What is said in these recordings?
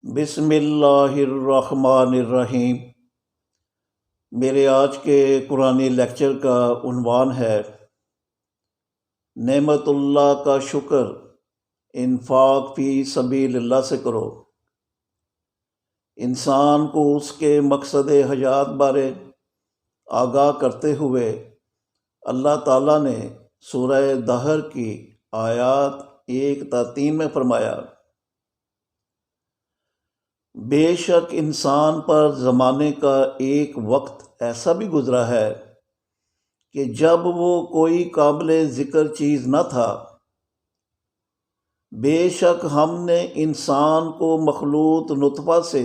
بسم اللہ الرحمن الرحیم۔ میرے آج کے قرآنی لیکچر کا عنوان ہے نعمت اللہ کا شکر انفاق فی سبیل اللہ سے کرو۔ انسان کو اس کے مقصد حیات بارے آگاہ کرتے ہوئے اللہ تعالیٰ نے سورہ دہر کی آیات 1 تا 3 میں فرمایا، بے شک انسان پر زمانے کا ایک وقت ایسا بھی گزرا ہے کہ جب وہ کوئی قابل ذکر چیز نہ تھا۔ بے شک ہم نے انسان کو مخلوط نطفہ سے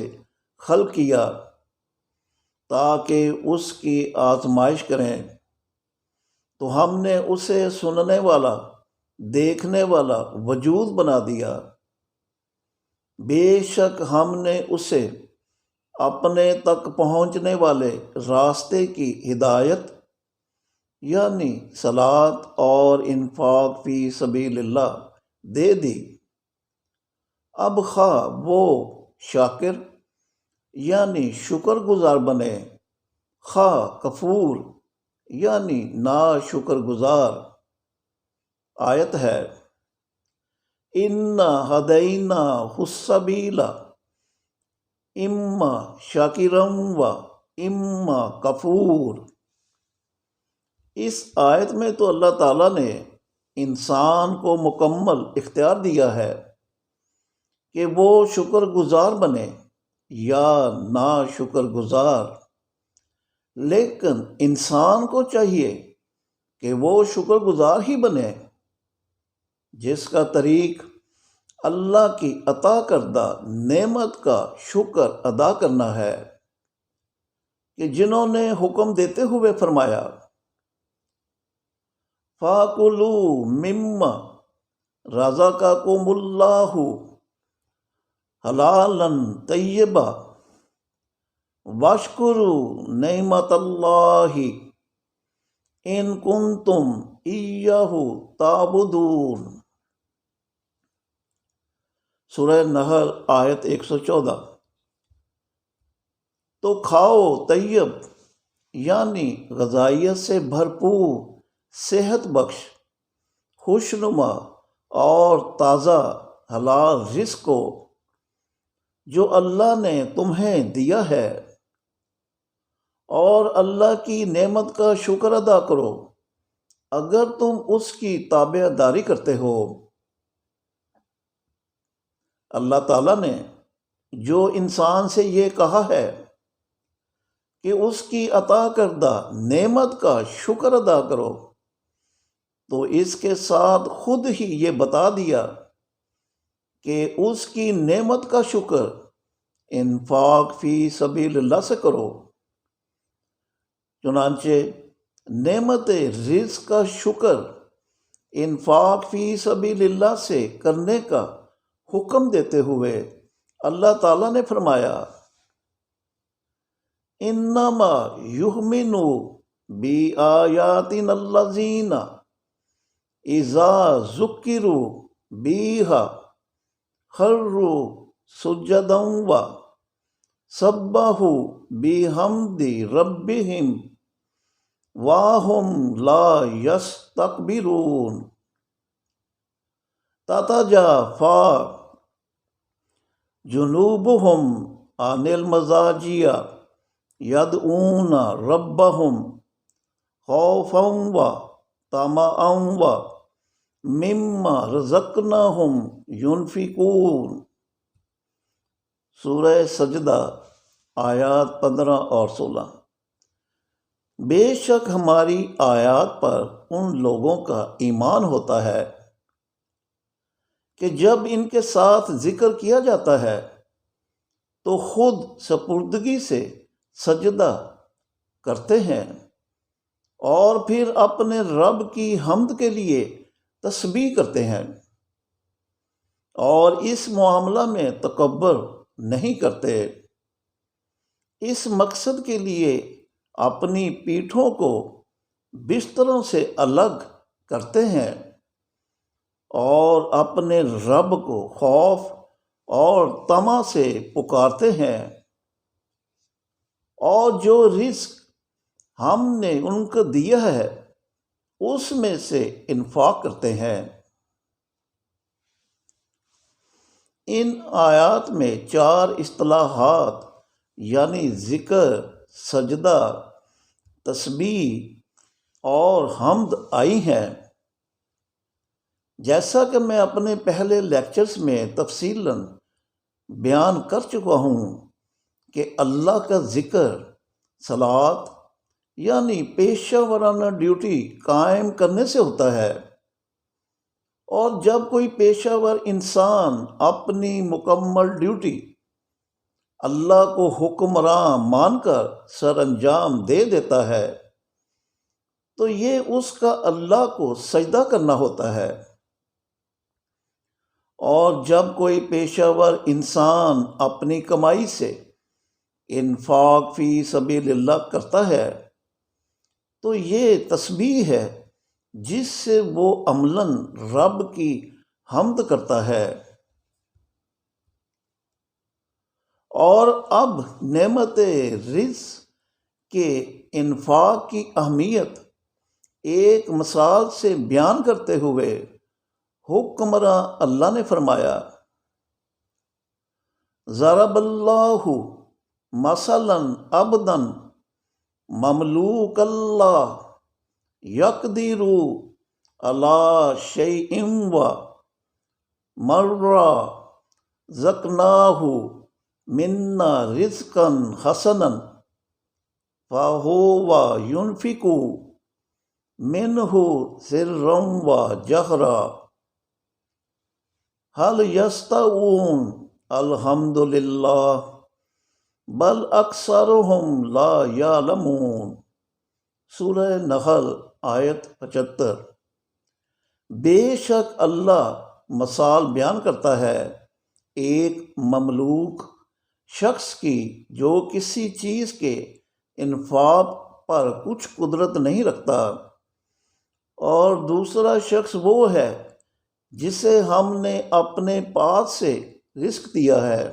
خلق کیا تاکہ اس کی آزمائش کریں، تو ہم نے اسے سننے والا، دیکھنے والا وجود بنا دیا۔ بے شک ہم نے اسے اپنے تک پہنچنے والے راستے کی ہدایت یعنی صلاۃ اور انفاق فی سبیل اللہ دے دی۔ اب خواہ وہ شاکر یعنی شکر گزار بنے، خواہ کفور یعنی نا شکر گزار۔ آیت ہے، اِنَّا هَدَيْنَاهُ السَّبِيلَ اِمَّا شَاكِرًا وَإِمَّا کفور۔ اس آیت میں تو اللہ تعالیٰ نے انسان کو مکمل اختیار دیا ہے کہ وہ شکر گزار بنے یا نا شکر گزار، لیکن انسان کو چاہیے کہ وہ شکر گزار ہی بنے، جس کا طریق اللہ کی عطا کردہ نعمت کا شکر ادا کرنا ہے، کہ جنہوں نے حکم دیتے ہوئے فرمایا، فَاكُلُوا مِمَّا رَزَقَكُمُ اللَّهُ حَلَالًا طَيِّبًا وَاشْكُرُوا نِعْمَتَ اللَّهِ إِن كُنتُمْ إِيَّاهُ تَعْبُدُونَ۔ سورہ نحل آیت 114۔ تو کھاؤ طیب یعنی غذائیت سے بھرپور، صحت بخش، خوشنما اور تازہ حلال رزق کو جو اللہ نے تمہیں دیا ہے، اور اللہ کی نعمت کا شکر ادا کرو اگر تم اس کی تابع داری کرتے ہو۔ اللہ تعالیٰ نے جو انسان سے یہ کہا ہے کہ اس کی عطا کردہ نعمت کا شکر ادا کرو، تو اس کے ساتھ خود ہی یہ بتا دیا کہ اس کی نعمت کا شکر انفاق فی سبیل اللہ سے کرو۔ چنانچہ نعمت رزق کا شکر انفاق فی سبیل اللہ سے کرنے کا حکم دیتے ہوئے اللہ تعالیٰ نے فرمایا، انما یؤمن بآیاتنا الذین اذا ذکروا بہا خروا سجدا وسبحوا بحمد ربہم وہم لا یستکبرون۔ تتجافی جنوبہم عن المضاجع یدعون ربہم خوفا وطمعا ومما رزقناہم ینفقون۔ سورہ سجدہ آیات 15 اور 16۔ بے شک ہماری آیات پر ان لوگوں کا ایمان ہوتا ہے کہ جب ان کے ساتھ ذکر کیا جاتا ہے تو خود سپردگی سے سجدہ کرتے ہیں، اور پھر اپنے رب کی حمد کے لیے تسبیح کرتے ہیں، اور اس معاملہ میں تکبر نہیں کرتے۔ اس مقصد کے لیے اپنی پیٹھوں کو بستروں سے الگ کرتے ہیں اور اپنے رب کو خوف اور طمع سے پکارتے ہیں، اور جو رزق ہم نے ان کو دیا ہے اس میں سے انفاق کرتے ہیں۔ ان آیات میں 4 اصطلاحات یعنی ذکر، سجدہ، تسبیح اور حمد آئی ہیں۔ جیسا کہ میں اپنے پہلے لیکچرز میں تفصیلاً بیان کر چکا ہوں کہ اللہ کا ذکر صلوات یعنی پیشہ ورانہ ڈیوٹی قائم کرنے سے ہوتا ہے، اور جب کوئی پیشہ ور انسان اپنی مکمل ڈیوٹی اللہ کو حکمراں مان کر سر انجام دے دیتا ہے تو یہ اس کا اللہ کو سجدہ کرنا ہوتا ہے، اور جب کوئی پیشہ ور انسان اپنی کمائی سے انفاق فی سبیل اللہ کرتا ہے تو یہ تسبیح ہے جس سے وہ عملاً رب کی حمد کرتا ہے۔ اور اب نعمت رزق کے انفاق کی اہمیت ایک مثال سے بیان کرتے ہوئے حکمراں اللہ نے فرمایا، ضرب اللہ مثلا عبدا مملوک اللہ یقدر علی شیء من رزقناہ منا رزقا حسنا فہو ینفق منہ سرا وجہرا هل یستوون الحمد للہ بل اکثرہم لا یعلمون۔ سورہ نحل آیت 75۔ بے شک اللہ مثال بیان کرتا ہے ایک مملوک شخص کی جو کسی چیز کے انفاق پر کچھ قدرت نہیں رکھتا، اور دوسرا شخص وہ ہے جسے ہم نے اپنے پاس سے رزق دیا ہے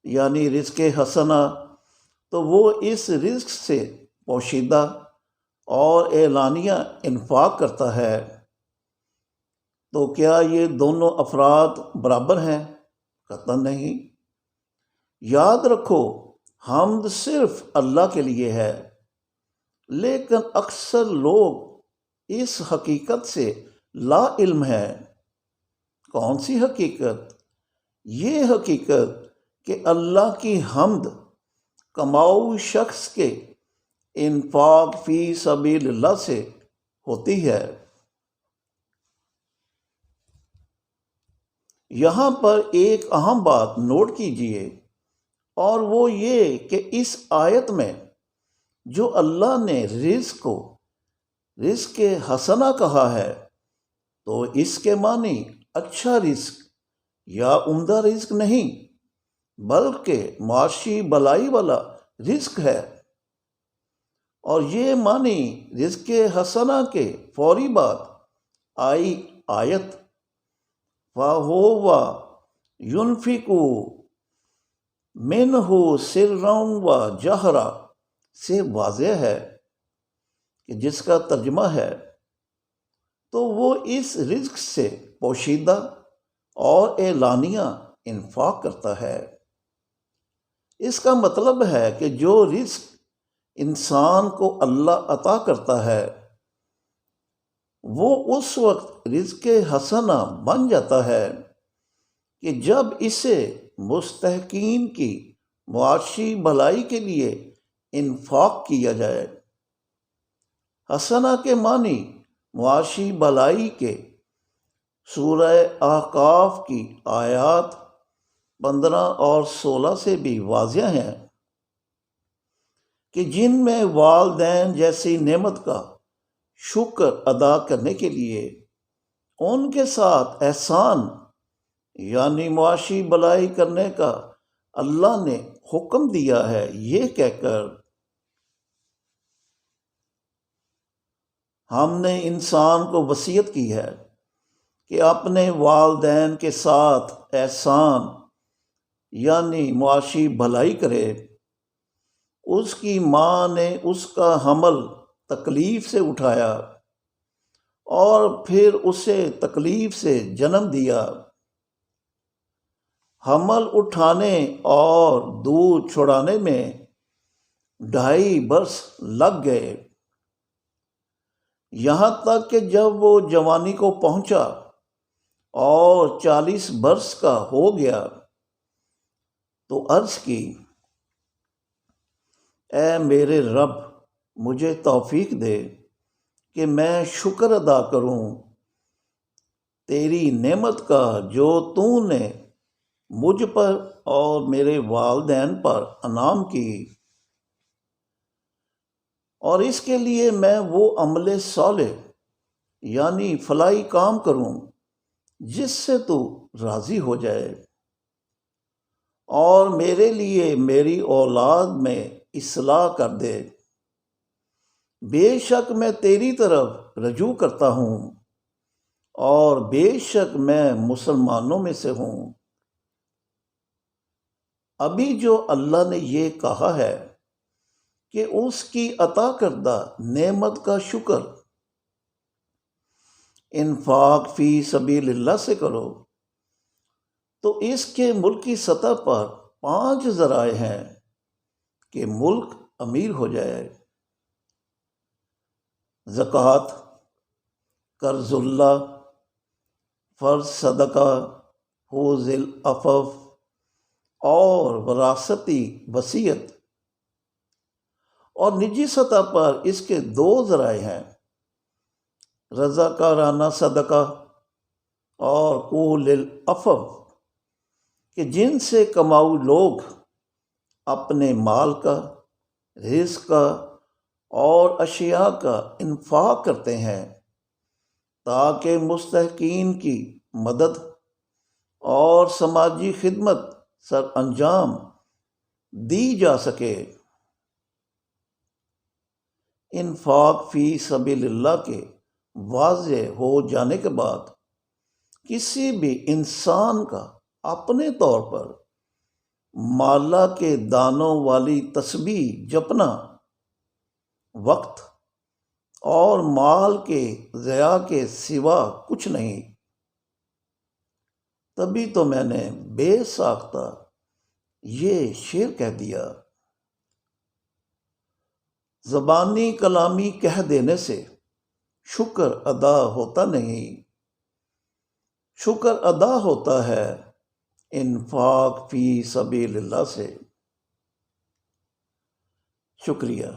یعنی رزق حسنہ، تو وہ اس رزق سے پوشیدہ اور اعلانیہ انفاق کرتا ہے۔ تو کیا یہ دونوں افراد برابر ہیں؟ قطعاً نہیں۔ یاد رکھو حمد صرف اللہ کے لیے ہے، لیکن اکثر لوگ اس حقیقت سے لا علم ہے۔ کون سی حقیقت؟ یہ حقیقت کہ اللہ کی حمد کماؤ شخص کے انفاق فی سبیل اللہ سے ہوتی ہے۔ یہاں پر ایک اہم بات نوٹ کیجئے، اور وہ یہ کہ اس آیت میں جو اللہ نے رزق کو رزق حسنہ کہا ہے تو اس کے معنی اچھا رزق یا عمدہ رزق نہیں بلکہ معاشی بلائی والا رزق ہے، اور یہ معنی رزق حسنہ کے فوری بعد آئی آیت فَهُوَ يُنْفِقُ مِنْهُ سِرًّا وَجَهْرًا سے واضح ہے کہ جس کا ترجمہ ہے تو وہ اس رزق سے پوشیدہ اور اعلانیہ انفاق کرتا ہے۔ اس کا مطلب ہے کہ جو رزق انسان کو اللہ عطا کرتا ہے وہ اس وقت رزق حسنہ بن جاتا ہے کہ جب اسے مستحقین کی معاشی بھلائی کے لیے انفاق کیا جائے۔ حسنہ کے معنی معاشی بھلائی کے سورہ احقاف کی آیات 15 اور 16 سے بھی واضح ہیں کہ جن میں والدین جیسی نعمت کا شکر ادا کرنے کے لیے ان کے ساتھ احسان یعنی معاشی بھلائی کرنے کا اللہ نے حکم دیا ہے، یہ کہہ کر ہم نے انسان کو وصیت کی ہے کہ اپنے والدین کے ساتھ احسان یعنی معاشی بھلائی کرے۔ اس کی ماں نے اس کا حمل تکلیف سے اٹھایا اور پھر اسے تکلیف سے جنم دیا۔ حمل اٹھانے اور دودھ چھڑانے میں 2.5 برس لگ گئے، یہاں تک کہ جب وہ جوانی کو پہنچا اور 40 برس کا ہو گیا تو عرض کی، اے میرے رب، مجھے توفیق دے کہ میں شکر ادا کروں تیری نعمت کا جو تو نے مجھ پر اور میرے والدین پر انعام کی، اور اس کے لیے میں وہ عمل صالح یعنی فلاحی کام کروں جس سے تو راضی ہو جائے، اور میرے لیے میری اولاد میں اصلاح کر دے۔ بے شک میں تیری طرف رجوع کرتا ہوں اور بے شک میں مسلمانوں میں سے ہوں۔ ابھی جو اللہ نے یہ کہا ہے کہ اس کی عطا کردہ نعمت کا شکر انفاق فی سبیل اللہ سے کرو، تو اس کے ملکی سطح پر 5 ذرائع ہیں کہ ملک امیر ہو جائے: زکوٰۃ، قرض اللہ، فرض صدقہ، حوض العفف اور وراثتی وصیت۔ اور نجی سطح پر اس کے 2 ذرائع ہیں: رضاکارانہ صدقہ اور قول العفو، کہ جن سے کماؤ لوگ اپنے مال کا، رزق کا اور اشیاء کا انفاق کرتے ہیں تاکہ مستحقین کی مدد اور سماجی خدمت سر انجام دی جا سکے۔ انفاق فی سبیل اللہ کے واضح ہو جانے کے بعد کسی بھی انسان کا اپنے طور پر مالا کے دانوں والی تسبیح جپنا وقت اور مال کے ضیاع کے سوا کچھ نہیں۔ تبھی تو میں نے بے ساختہ یہ شعر کہہ دیا: زبانی کلامی کہہ دینے سے شکر ادا ہوتا نہیں، شکر ادا ہوتا ہے انفاق فی سبیل اللہ سے۔ شکریہ۔